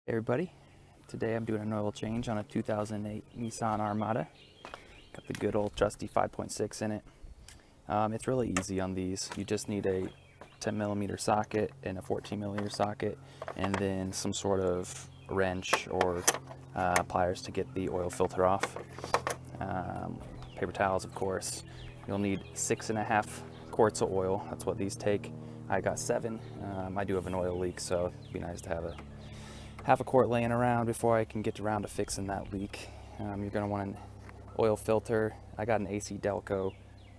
Hey everybody, today I'm doing an oil change on a 2008 Nissan Armada. Got the good old trusty 5.6 in it. It's really easy on these. You just need a 10mm socket and a 14mm socket, and then some sort of wrench or pliers to get the oil filter off. Paper towels, of course. You'll need 6.5 quarts of oil. That's what these take. I got 7. I do have an oil leak, so it'd be nice to have a half a quart laying around before I can get around to fixing that leak. You're going to want an oil filter. I got an AC Delco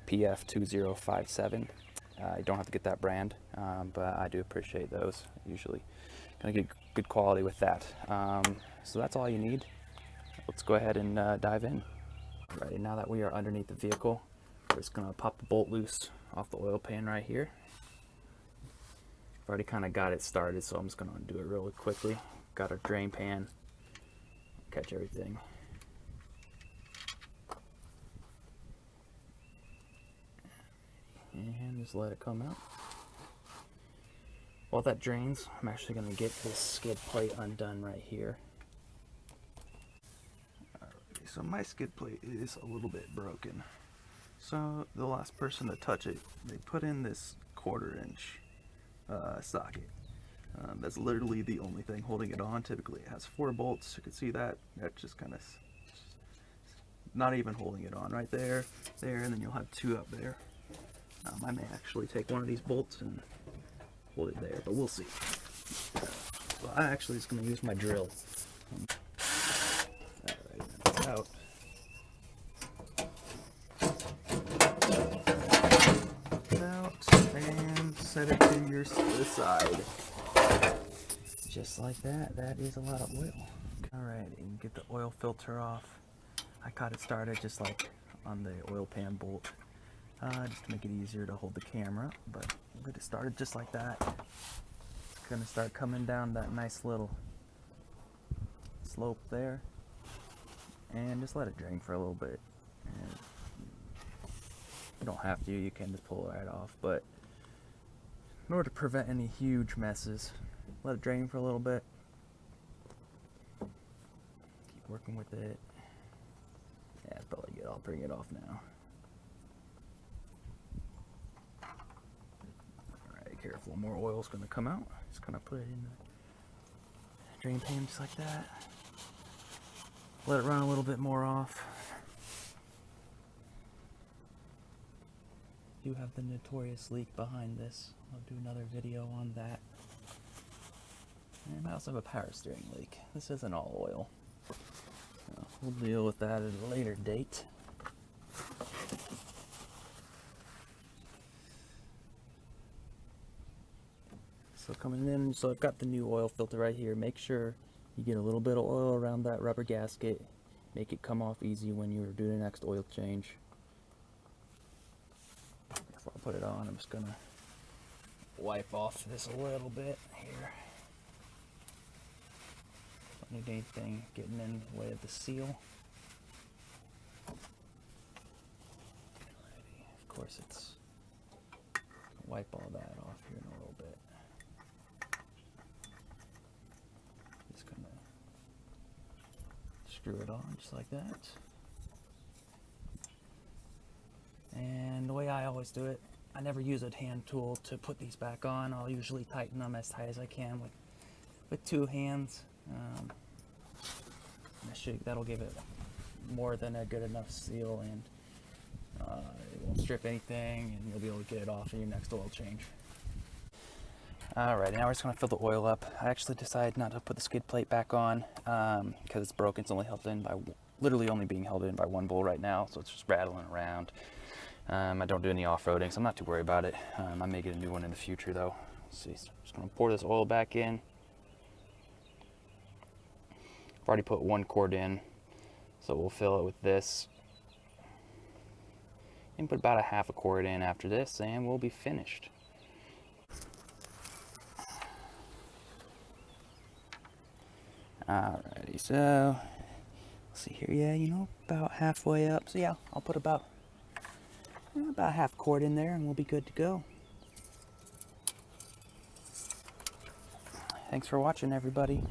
PF2057. You don't have to get that brand, but I do appreciate those. Usually going to get good quality with that. So that's all you need. Let's go ahead and dive in. Alrighty, now that we are underneath the vehicle, we're just going to pop the bolt loose off the oil pan right here. I've already kind of got it started, so I'm just going to undo it really quickly. Got our drain pan, catch everything. And just let it come out. While that drains, I'm actually going to get this skid plate undone right here. Alright, so my skid plate is a little bit broken. So the last person to touch it, they put in this 1/4 inch socket. That's literally the only thing holding it on. Typically it has 4 bolts. You can see that. That's just kind of not even holding it on right there, and then you'll have 2 up there. I may actually take one of these bolts and hold it there, but we'll see. So I actually is going to use my drill. Alright, that's out. And set it to your side. Just like that. That is a lot of oil. Alright, you can get the oil filter off. I got it started just like on the oil pan bolt, just to make it easier to hold the camera, but we'll get it started just like that. It's going to start coming down that nice little slope there, and just let it drain for a little bit. And you don't have to, you can just pull it right off, but in order to prevent any huge messes, let it drain for a little bit. Keep working with it. Yeah, it's probably good. I'll bring it off now. Alright, careful. More oil's going to come out. Just going to put it in the drain pan just like that. Let it run a little bit more off. I do have the notorious leak behind this. I'll do another video on that. And I also have a power steering leak. This isn't all oil. We'll deal with that at a later date. So coming in, so I've got the new oil filter right here. Make sure you get a little bit of oil around that rubber gasket. Make it come off easy when you're doing the next oil change. Before I put it on, I'm just gonna wipe off this a little bit here. Don't need anything getting in the way of the seal. Alrighty. Of course, it's wipe all that off here in a little bit. Just gonna screw it on just like that. And the way I always do it, I never use a hand tool to put these back on. I'll usually tighten them as tight as I can with 2 hands. That'll give it more than a good enough seal, and it won't strip anything, and you'll be able to get it off in your next oil change. Alright, now we're just going to fill the oil up. I actually decided not to put the skid plate back on because it's broken. It's only held in by, literally only being held in by 1 bolt right now, so it's just rattling around. I don't do any off-roading, so I'm not too worried about it. I may get a new one in the future though. Let's see, so I'm just going to pour this oil back in. I've already put 1 quart in, so we'll fill it with this. And put about a half a quart in after this, and we'll be finished. Alrighty, so let's see here. Yeah, you know, about halfway up. So yeah, I'll put about half quart in there, and we'll be good to go. Thanks for watching, everybody.